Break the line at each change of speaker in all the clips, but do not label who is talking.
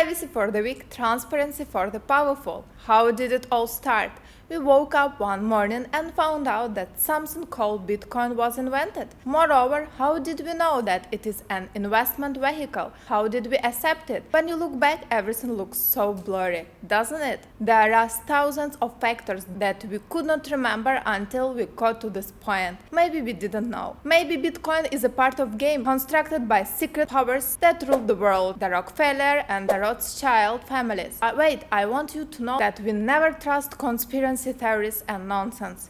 Privacy for the weak, transparency for the powerful. How did it all start? We woke up one morning and found out that something called Bitcoin was invented. Moreover, how did we know that it is an investment vehicle? How did we accept it? When you look back, everything looks so blurry, doesn't it? There are thousands of factors that we could not remember until we got to this point. Maybe we didn't know. Maybe Bitcoin is a part of game constructed by secret powers that rule the world, the Rockefeller and the Rothschild families. Wait, I want you to know that we never trust conspiracy theories and nonsense.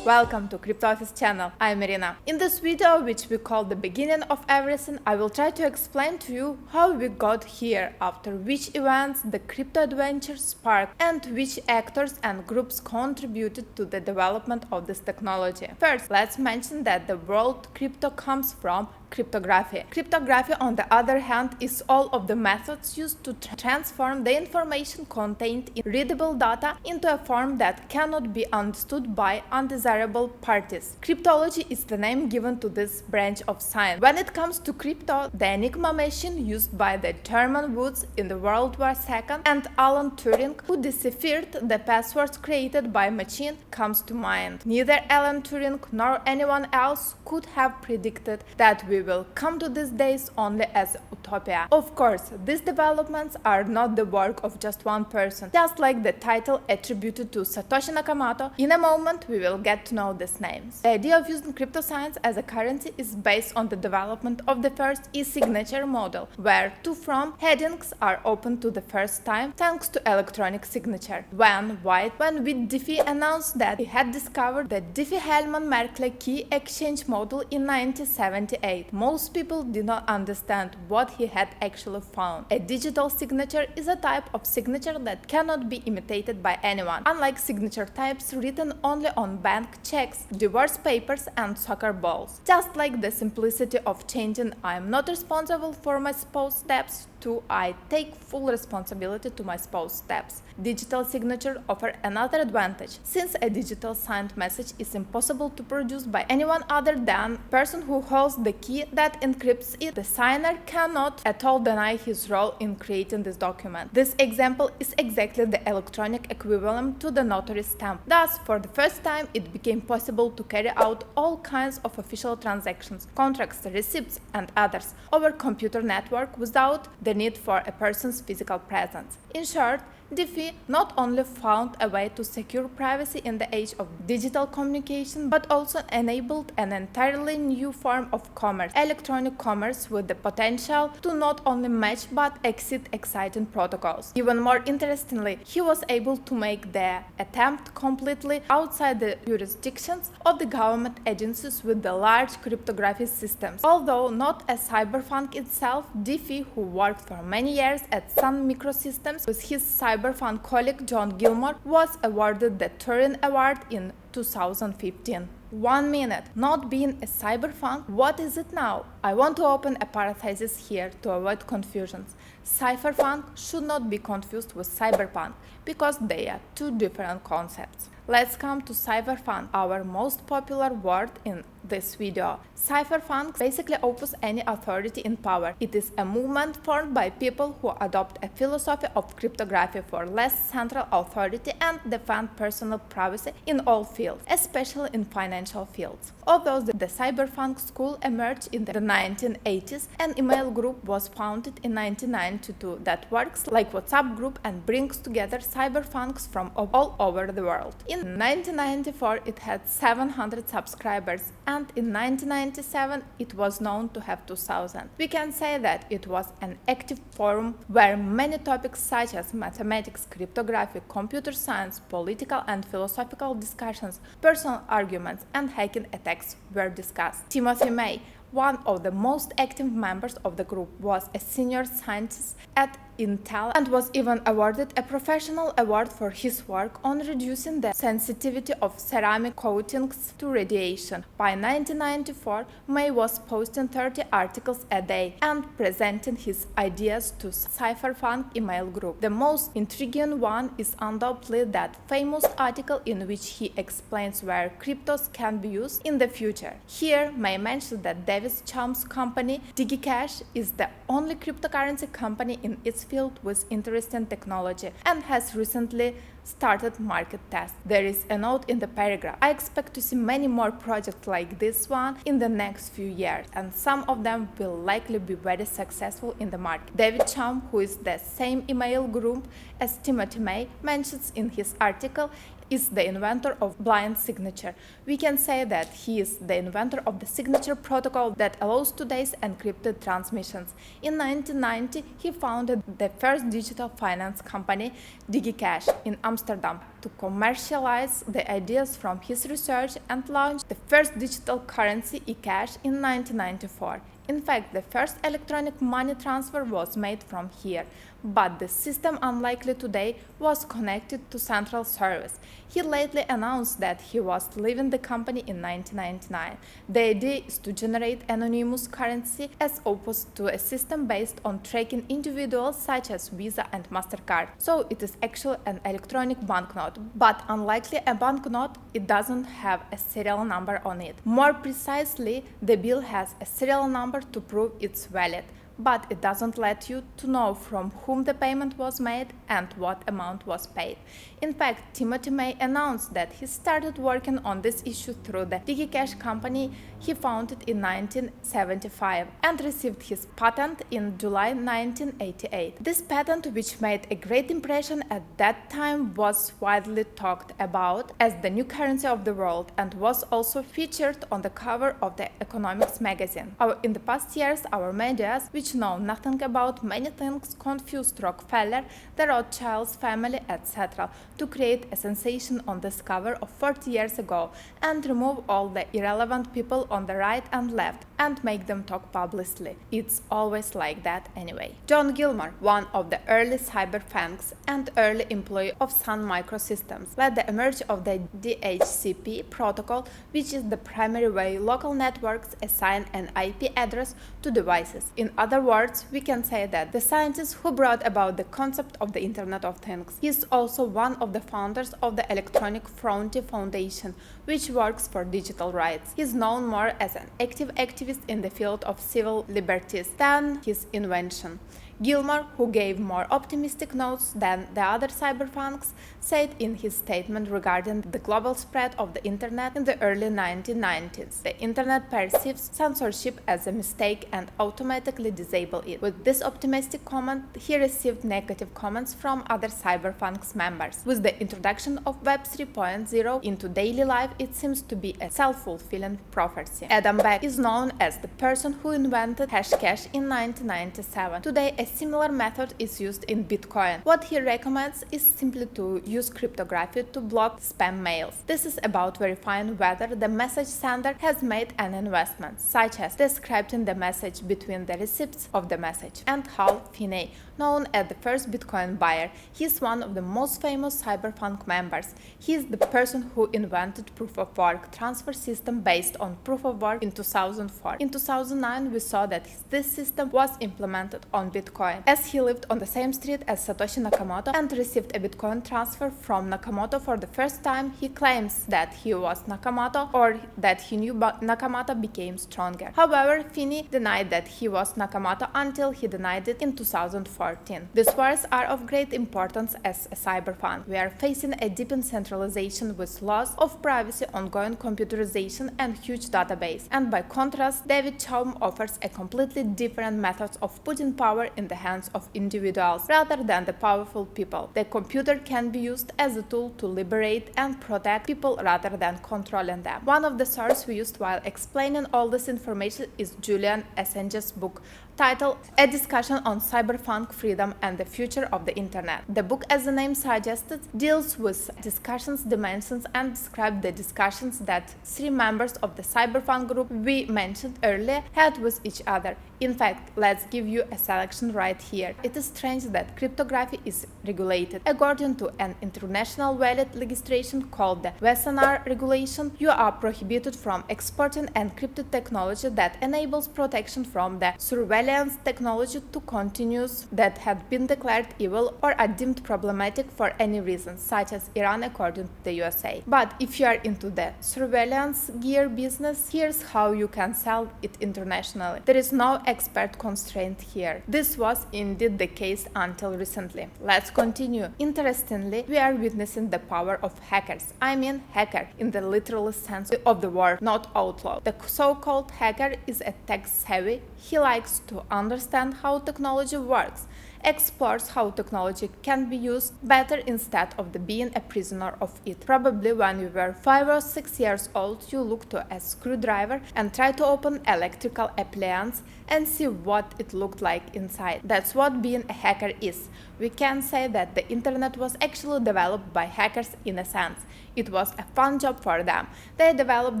Welcome to Kripto Ofis channel, I'm Iryna. In this video, which we call the beginning of everything, I will try to explain to you how we got here, after which events the crypto adventure sparked, and which actors and groups contributed to the development of this technology. First, let's mention that the word crypto comes from cryptography. Cryptography, on the other hand, is all of the methods used to transform the information contained in readable data into a form that cannot be understood by undesirable parties. Cryptology is the name given to this branch of science. When it comes to crypto, the Enigma machine used by the German Woods in the World War II and Alan Turing, who deciphered the passwords created by machine, comes to mind. Neither Alan Turing nor anyone else could have predicted that we will come to these days only as utopia. Of course, these developments are not the work of just one person, just like the title attributed to Satoshi Nakamoto. In a moment, we will get to know these names. The idea of using crypto science as a currency is based on the development of the first e-signature model, where to-from headings are opened to the first time thanks to electronic signature. When with Diffie announced that he had discovered the Diffie-Hellman-Merkle key exchange model in 1978. Most people did not understand what he had actually found. A digital signature is a type of signature that cannot be imitated by anyone, unlike signature types written only on bank checks, divorce papers, and soccer balls. Just like the simplicity of changing "I am not responsible for my spouse's steps" to "I take full responsibility to my spouse's steps." Digital signature offer another advantage. Since a digital signed message is impossible to produce by anyone other than the person who holds the key that encrypts it, the signer cannot at all deny his role in creating this document. This example is exactly the electronic equivalent to the notary stamp. Thus, for the first time, it became possible to carry out all kinds of official transactions, contracts, receipts, and others over computer network without the need for a person's physical presence. In short, Diffie not only found a way to secure privacy in the age of digital communication, but also enabled an entirely new form of commerce, electronic commerce, with the potential to not only match but exceed exciting protocols. Even more interestingly, he was able to make the attempt completely outside the jurisdictions of the government agencies with the large cryptography systems. Although not a cyberpunk itself, Diffie, who worked for many years at Sun Microsystems with his Cyberpunk colleague John Gilmore, was awarded the Turing Award in 2015. 1 minute. Not being a cyberpunk, what is it now? I want to open a parenthesis here to avoid confusions. Cypherpunk should not be confused with cyberpunk, because they are two different concepts. Let's come to cypherpunk, our most popular word in this video. Cypherpunk basically opposes any authority in power. It is a movement formed by people who adopt a philosophy of cryptography for less central authority and defend personal privacy in all fields, especially in financial fields. Although the cyberpunk school emerged in the 1980s, an email group was founded in 1992 that works like WhatsApp group and brings together cyberpunks from all over the world. In 1994, it had 700 subscribers, and in 1997 it was known to have 2,000. We can say that it was an active forum where many topics such as mathematics, cryptography, computer science, political and philosophical discussions, personal arguments, and hacking attacks were discussed. Timothy May, one of the most active members of the group, was a senior scientist at Intel and was even awarded a professional award for his work on reducing the sensitivity of ceramic coatings to radiation. By 1994, May was posting 30 articles a day and presenting his ideas to Cypherpunk email group. The most intriguing one is undoubtedly that famous article in which he explains where cryptos can be used in the future. Here, May mentions that Chaum's company DigiCash is the only cryptocurrency company in its field with interesting technology and has recently started market tests. There is a note in the paragraph. I expect to see many more projects like this one in the next few years, and some of them will likely be very successful in the market. Chaum, who is the same email group as Timothy May, mentions in his article, is the inventor of blind signature. We can say that he is the inventor of the signature protocol that allows today's encrypted transmissions. In 1990, he founded the first digital finance company, DigiCash, in Amsterdam to commercialize the ideas from his research and launched the first digital currency, eCash, in 1994. In fact, the first electronic money transfer was made from here, but the system, unlikely today, was connected to central service. He lately announced that he was leaving the company in 1999. The idea is to generate anonymous currency as opposed to a system based on tracking individuals such as Visa and MasterCard. So it is actually an electronic banknote, but unlikely a banknote, it doesn't have a serial number on it. More precisely, the bill has a serial number to prove it's valid, but it doesn't let you to know from whom the payment was made and what amount was paid. In fact, Timothy May announced that he started working on this issue through the DigiCash company he founded in 1975 and received his patent in July 1988. This patent, which made a great impression at that time, was widely talked about as the new currency of the world and was also featured on the cover of the Economics magazine. In the past years, our medias, which know nothing about many things, confused Rockefeller, the Rothschilds family, etc., to create a sensation on this cover of 40 years ago and remove all the irrelevant people on the right and left and make them talk publicly. It's always like that anyway. John Gilmore, one of the early cyberpunks and early employee of Sun Microsystems, led the emerge of the DHCP protocol, which is the primary way local networks assign an IP address to devices. In other words, we can say that the scientist who brought about the concept of the Internet of Things. He is also one of the founders of the Electronic Frontier Foundation, which works for digital rights. He is known more as an active activist in the field of civil liberties than his invention. Gilmore, who gave more optimistic notes than the other cyberpunks, said in his statement regarding the global spread of the Internet in the early 1990s, the Internet perceives censorship as a mistake and automatically disables it. With this optimistic comment, he received negative comments from other cyberpunks members. With the introduction of Web 3.0 into daily life, it seems to be a self-fulfilling prophecy. Adam Back is known as the person who invented Hashcash in 1997. Today, a similar method is used in Bitcoin. What he recommends is simply to use cryptography to block spam mails. This is about verifying whether the message sender has made an investment, such as describing the message between the recipients of the message. And Hal Finney, known as the first Bitcoin buyer, he is one of the most famous cyberpunk members. He is the person who invented proof-of-work transfer system based on proof-of-work in 2004. In 2009, we saw that this system was implemented on Bitcoin, as he lived on the same street as Satoshi Nakamoto and received a Bitcoin transfer from Nakamoto for the first time. He claims that he was Nakamoto or that he knew Nakamoto became stronger. However, Finney denied that he was Nakamoto until he denied it in 2014. These words are of great importance as a cyberpunk. We are facing a deepened centralization with loss of privacy, ongoing computerization, and huge database. And by contrast, Chaum offers a completely different method of putting power in the hands of individuals rather than the powerful people. The computer can be used as a tool to liberate and protect people rather than controlling them. One of the sources we used while explaining all this information is Julian Assange's book titled A Discussion on Cyberpunk Freedom and the Future of the Internet. The book, as the name suggested, deals with discussions, dimensions, and describes the discussions that three members of the Cypherpunk group we mentioned earlier had with each other. In fact, let's give you a selection right here. It is strange that cryptography is regulated. According to an international valid legislation called the Wassenaar Regulation, you are prohibited from exporting encrypted technology that enables protection from the surveillance technology to continues that had been declared evil or are deemed problematic for any reason, such as Iran according to the USA. But if you are into the surveillance gear business, here's how you can sell it internationally. There is no expert constraint here. This was indeed the case until recently. Let's continue. Interestingly, we are witnessing the power of hackers. I mean hacker in the literal sense of the word, not outlaw. The so-called hacker is a tech-savvy. He likes to understand how technology works, explores how technology can be used better instead of being a prisoner of it. Probably when you were 5 or 6 years old, you looked to a screwdriver and tried to open electrical appliance and see what it looked like inside. That's what being a hacker is. We can say that the internet was actually developed by hackers in a sense. It was a fun job for them. They developed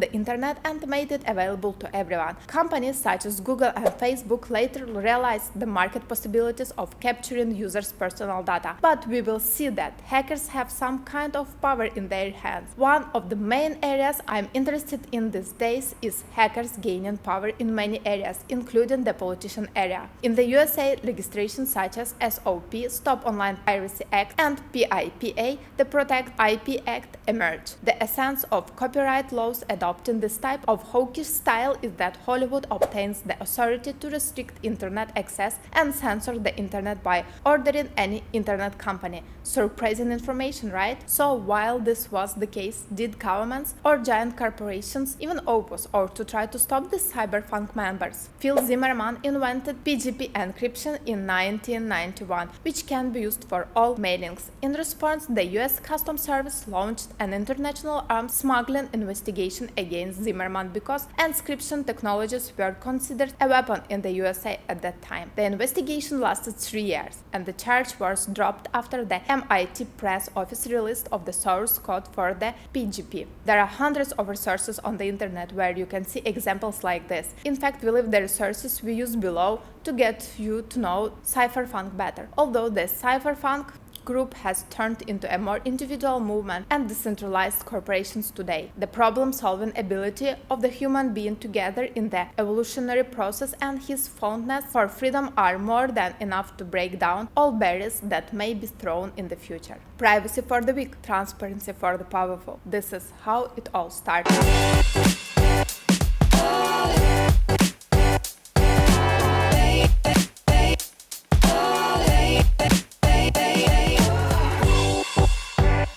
the internet and made it available to everyone. Companies such as Google and Facebook later realized the market possibilities of capturing users' personal data. But we will see that hackers have some kind of power in their hands. One of the main areas I'm interested in these days is hackers gaining power in many areas, including the politician area. In the USA, legislation such as SOP, Stop Online Piracy Act, and PIPA, the Protect IP Act, emerged. The essence of copyright laws adopting this type of hawkish style is that Hollywood obtains the authority to restrict internet access and censor the internet by ordering any internet company. Surprising information, right? So while this was the case, did governments or giant corporations even oppose or to try to stop the cyberpunk members? Phil Zimmerman invented PGP encryption in 1991, which can be used for all mailings. In response, the US Customs Service launched an international arms smuggling investigation against Zimmerman because encryption technologies were considered a weapon in the USA at that time. The investigation lasted 3 years, and the charge was dropped after the MIT press office released of the source code for the PGP. There are hundreds of resources on the internet where you can see examples like this. In fact, we leave the resources we use below to get you to know Cypherpunk better. Although the Cypherpunk group has turned into a more individual movement and decentralized corporations today. The problem-solving ability of the human being together in the evolutionary process and his fondness for freedom are more than enough to break down all barriers that may be thrown in the future. Privacy for the weak, transparency for the powerful. This is how it all started.